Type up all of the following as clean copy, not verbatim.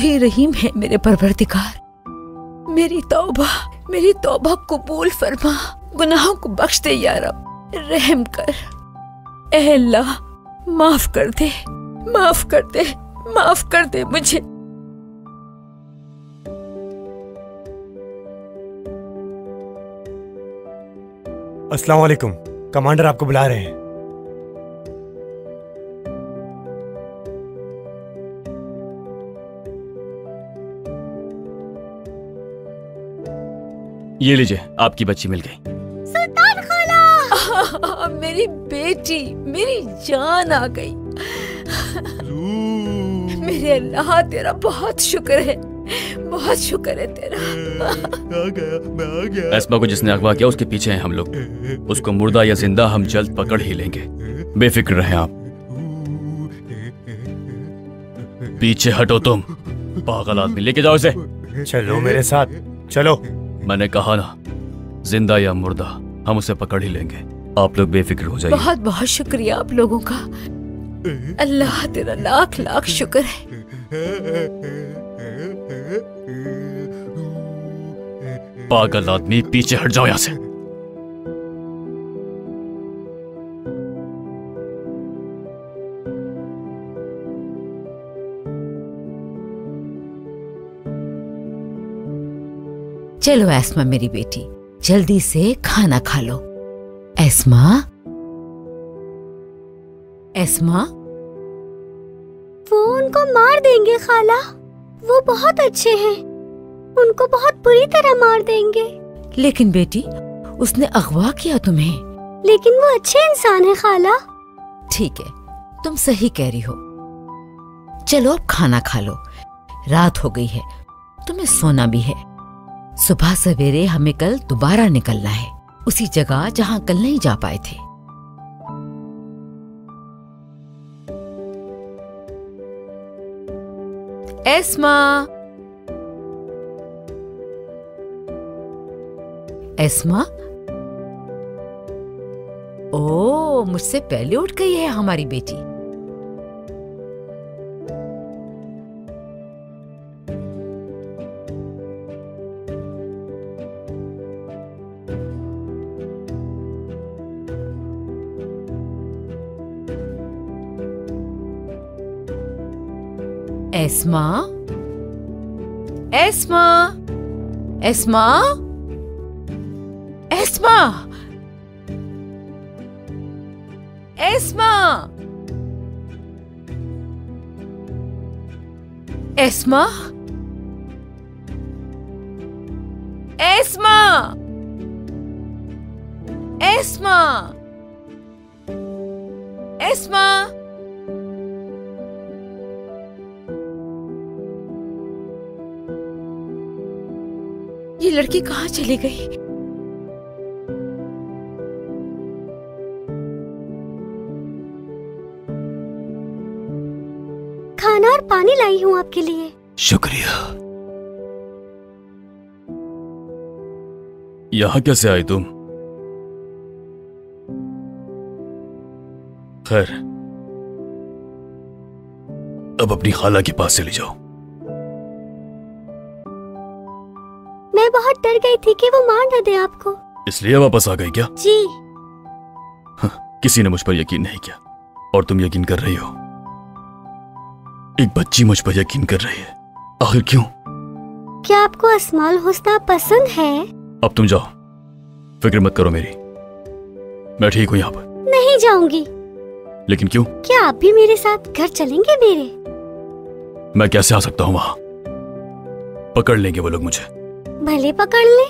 ही रहीम है मेरे परवरदिगार। मेरी तौबा कबूल फरमा, गुनाहों को बख्श दे या रब, रहम कर। ऐ अल्लाह माफ कर दे, माफ कर दे, माफ कर दे मुझे। अस्सलाम वालेकुम, कमांडर आपको बुला रहे हैं। ये लीजिए, आपकी बच्ची मिल गई। सुल्तान खाला, मेरी बेटी, मेरी जान आ गई। मेरे अल्लाह तेरा बहुत शुक्र है, बहुत शुक्र है तेरा। आ गया। एस्मा को जिसने अगवा किया उसके पीछे हैं हम लोग। उसको मुर्दा या जिंदा हम जल्द पकड़ ही लेंगे, बेफिक्र रहें आप। पीछे हटो तुम, पागल आदमी, लेके जाओ इसे। चलो मेरे साथ, चलो। मैंने कहा ना, जिंदा या मुर्दा हम उसे पकड़ ही लेंगे, आप लोग बेफिक्र हो जाइए। बहुत बहुत शुक्रिया आप लोगों का, अल्लाह तेरा लाख लाख शुक्र है। पागल आदमी, पीछे हट जाओ यहां से। चलो एस्मा मेरी बेटी, जल्दी से खाना खा लो। ESMA, ESMA. वो उनको मार देंगे खाला, वो बहुत अच्छे हैं, उनको बहुत बुरी तरह मार देंगे। लेकिन बेटी, उसने अगवा किया तुम्हें। लेकिन वो अच्छे इंसान है खाला। ठीक है, तुम सही कह रही हो। चलो अब खाना खा लो, रात हो गई है, तुम्हें सोना भी है। सुबह सवेरे हमें कल दोबारा निकलना है, उसी जगह जहां कल नहीं जा पाए थे। ESMA, ESMA. ओ, मुझसे पहले उठ गई है हमारी बेटी। ESMA, ESMA, ESMA, ESMA, ESMA, ESMA, ESMA, ESMA, ESMA. ये लड़की कहाँ चली गई? खाना और पानी लाई हूँ आपके लिए। शुक्रिया। यहाँ कैसे आई तुम? खैर, अब अपनी खाला के पास चली जाओ। मैं बहुत डर गई थी कि वो मार न दे आपको, इसलिए वापस आ गई क्या? जी। किसी ने मुझ पर यकीन नहीं किया और तुम यकीन कर रही हो। एक बच्ची मुझ पर यकीन कर रही है, आखिर क्यों? क्या आपको अस्माउल हुस्ना पसंद है? अब तुम जाओ, फिक्र मत करो मेरी, मैं ठीक हूँ यहाँ पर। नहीं जाऊंगी। लेकिन क्यों? क्या आप भी मेरे साथ घर चलेंगे मेरे? मैं कैसे आ सकता हूँ वहाँ? पकड़ लेंगे वो लोग मुझे। भले पकड़ ले।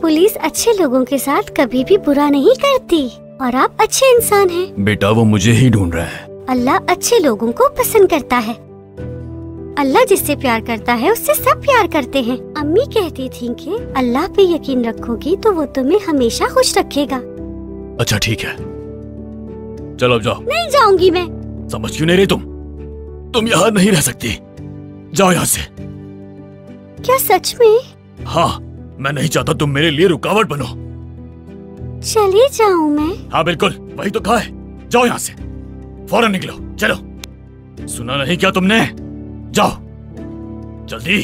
पुलिस अच्छे लोगों के साथ कभी भी बुरा नहीं करती और आप अच्छे इंसान हैं। बेटा वो मुझे ही ढूंढ रहा है। अल्लाह अच्छे लोगों को पसंद करता है। अल्लाह जिससे प्यार करता है उससे सब प्यार करते हैं। अम्मी कहती थी कि अल्लाह पे यकीन रखोगी तो वो तुम्हें हमेशा खुश रखेगा। अच्छा ठीक है, चलो अब जाओ। नहीं जाऊंगी मैं। समझ क्यों नहीं रही तुम यहाँ नहीं रह सकती, जाओ यहाँ से। क्या सच में? हाँ, मैं नहीं चाहता तुम मेरे लिए रुकावट बनो। चली जाऊं मैं? हाँ बिल्कुल, वही तो कहा है, जाओ यहाँ से, फौरन निकलो, चलो। सुना नहीं क्या तुमने? जाओ जल्दी।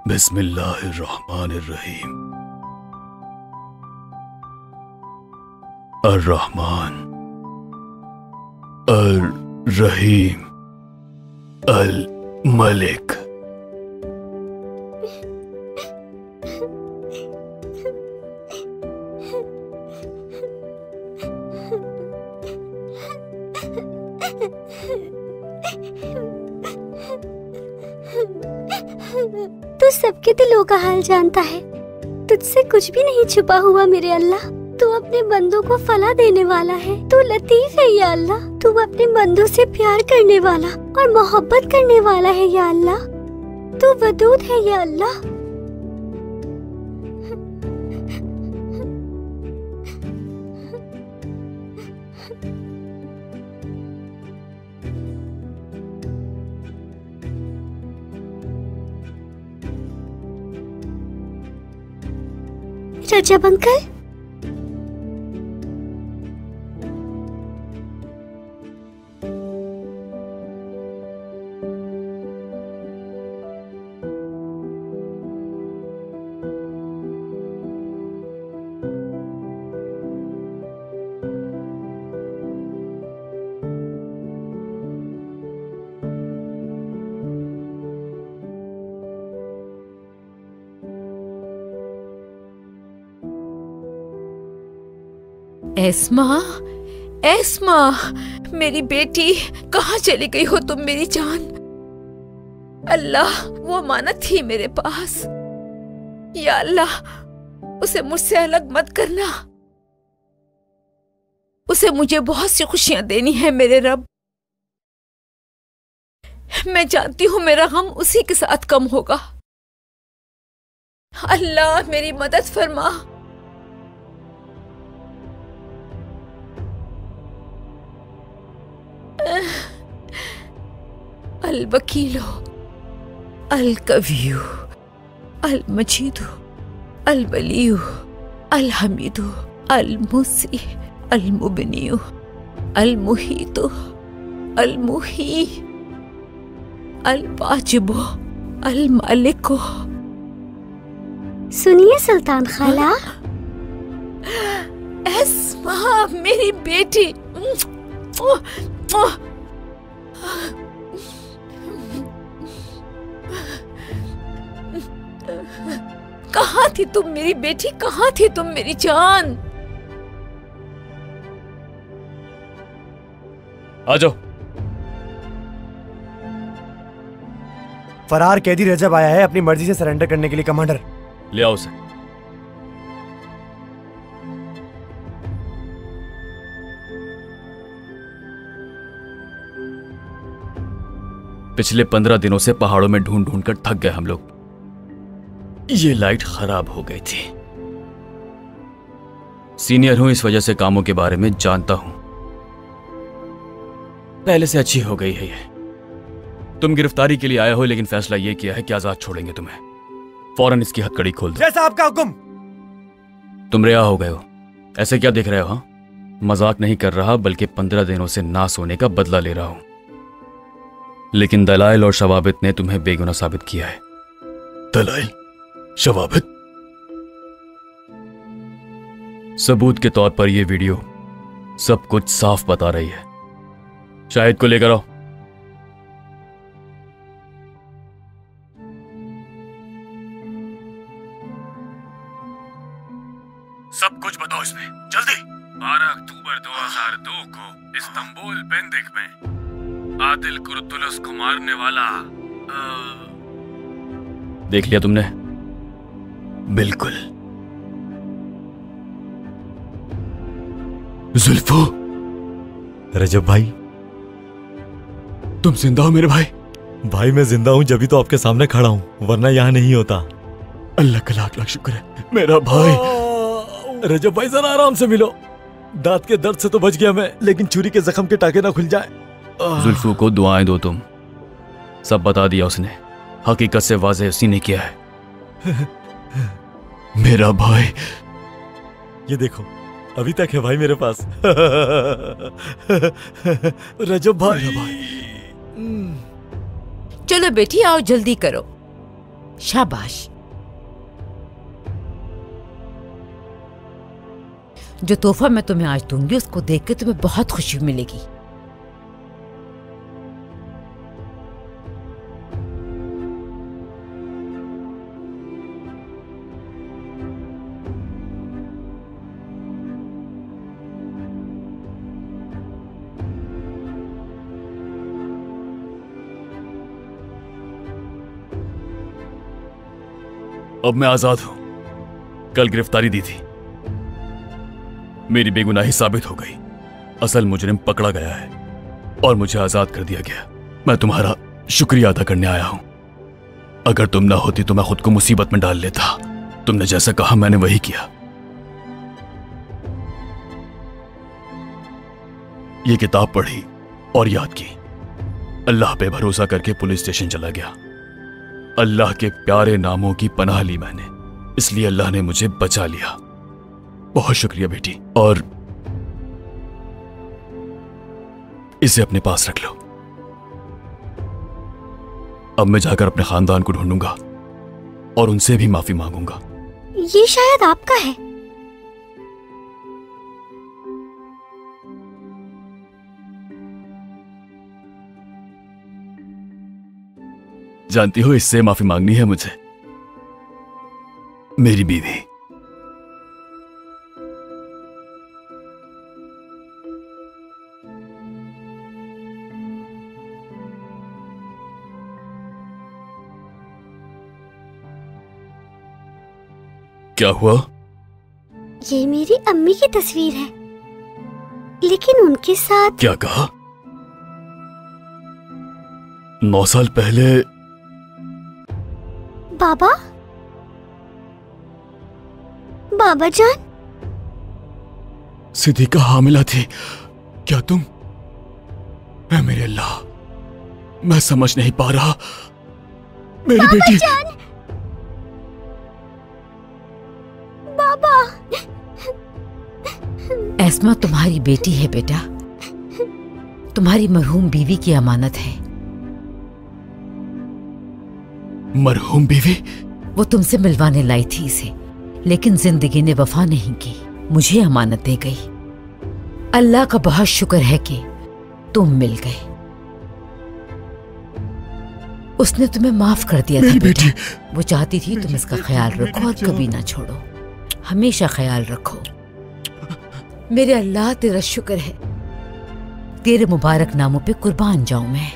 बिस्मिल्लाहिर्रहमानिर्रहीम। अर्रहमान अर्रहीम अल मलिक। तू सबके दिलों का हाल जानता है, तुझसे कुछ भी नहीं छुपा हुआ मेरे अल्लाह। तू अपने बंदों को फला देने वाला है, तू लतीफ है या अल्लाह। तू अपने बंदों से प्यार करने वाला और मोहब्बत करने वाला है या अल्लाह। तू वदूद है या अल्लाह। रजब अंकल, एस्मा, एस्मा, मेरी बेटी, कहाँ चली गई हो तुम मेरी जान? अल्लाह, वो अमानत थी मेरे पास। या अल्लाह, उसे मुझसे अलग मत करना। उसे मुझे बहुत सी खुशियां देनी है मेरे रब। मैं जानती हूं मेरा गम उसी के साथ कम होगा। अल्लाह, मेरी मदद फरमा। अल वकीलो, अल कवियो, अल मजीदो, अल वलियो, अल हमीदो, अल मुसी, अल मुबनियो, अल मुहीतो, अल मुही, अल वाजिबो, अल मालिको। सुनिए सुल्तान खाला। एस्मा, मेरी बेटी। कहाँ थी तुम मेरी बेटी? कहाँ थी तुम मेरी जान? आ जाओ। फरार कैदी रजब आया है अपनी मर्जी से सरेंडर करने के लिए कमांडर। ले आओ उसे। पिछले 15 दिनों से पहाड़ों में ढूंढ ढूंढ कर थक गए हम लोग। ये लाइट खराब हो गई थी। सीनियर हूं, इस वजह से कामों के बारे में जानता हूं। पहले से अच्छी हो गई है ये। तुम गिरफ्तारी के लिए आए हो, लेकिन फैसला ये किया है कि आजाद छोड़ेंगे तुम्हें। फौरन इसकी हथकड़ी खोल दो। जैसा आपका हुक्म। तुम रिहा हो गए हो। ऐसे क्या देख रहे हो? हाँ, मजाक नहीं कर रहा, बल्कि 15 दिनों से ना सोने का बदला ले रहा हूं। लेकिन दलाइल और शवाबित ने तुम्हें बेगुनाह साबित किया है। दलाइल, शवाबित? सबूत के तौर पर यह वीडियो सब कुछ साफ बता रही है। शाहिद को लेकर आओ। सब कुछ बताओ इसमें, जल्दी। 12 अक्टूबर 2002 को इस्तांबुल बेंदिक में आदिल कुर्तुलस को मारने वाला। देख लिया तुमने? बिल्कुल। जुल्फो। रजब भाई, तुम जिंदा हो मेरे भाई? भाई मैं जिंदा हूँ जब भी तो आपके सामने खड़ा हूँ, वरना यहाँ नहीं होता। अल्लाह का लाख लाख शुक्र है मेरा भाई। रजब भाई जरा आराम से मिलो। दांत के दर्द से तो बच गया मैं, लेकिन छुरी के जख्म के टाके ना खुल जाए। जुल्फू को दुआएं दो तुम। सब बता दिया उसने, हकीकत से वाज़ेह उसी ने किया है। मेरा भाई। ये देखो, अभी तक है भाई मेरे पास। रजब भाई। चलो बेटी आओ, जल्दी करो। शाबाश। जो तोहफा मैं तुम्हें आज दूंगी उसको देख के तुम्हें बहुत खुशी मिलेगी। अब मैं आजाद हूं। कल गिरफ्तारी दी थी, मेरी बेगुनाही साबित हो गई। असल मुजरिम पकड़ा गया है और मुझे आजाद कर दिया गया। मैं तुम्हारा शुक्रिया अदा करने आया हूं। अगर तुम ना होती तो मैं खुद को मुसीबत में डाल लेता। तुमने जैसा कहा मैंने वही किया। ये किताब पढ़ी और याद की। अल्लाह पे भरोसा करके पुलिस स्टेशन चला गया। अल्लाह के प्यारे नामों की पनाह ली मैंने, इसलिए अल्लाह ने मुझे बचा लिया। बहुत शुक्रिया बेटी। और इसे अपने पास रख लो। अब मैं जाकर अपने खानदान को ढूंढूंगा और उनसे भी माफी मांगूंगा। ये शायद आपका है। जानती हो इससे माफी मांगनी है मुझे, मेरी बीवी। क्या हुआ? ये मेरी अम्मी की तस्वीर है, लेकिन उनके साथ। क्या कहा? 9 साल पहले? बाबा, बाबा जान। सिद्दीका हामिला थी क्या तुम? मैं मेरे अल्लाह, मैं समझ नहीं पा रहा। मेरी बाबा बेटी जान। बाबा। एस्मा तुम्हारी बेटी है बेटा, तुम्हारी मरहूम बीवी की अमानत है। मरहूम बीवी? वो तुमसे मिलवाने लाई थी इसे, लेकिन जिंदगी ने वफा नहीं की, मुझे अमानत दे गई। अल्लाह का बहुत शुक्र है कि तुम मिल गए। उसने तुम्हें माफ कर दिया था बेटा। वो चाहती थी तुम इसका ख्याल रखो और कभी ना छोड़ो, हमेशा ख्याल रखो। मेरे अल्लाह तेरा शुक्र है, तेरे मुबारक नामों पे कुर्बान जाऊं मैं।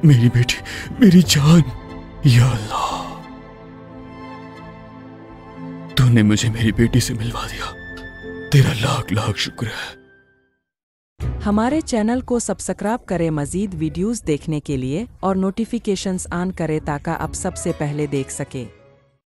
मेरी बेटी, मेरी जान, या अल्लाह, तूने मुझे मेरी बेटी से मिलवा दिया। तेरा लाख लाख शुक्र है। हमारे चैनल को सब्सक्राइब करें मजीद वीडियोस देखने के लिए और नोटिफिकेशंस ऑन करें ताकि आप सबसे पहले देख सकें।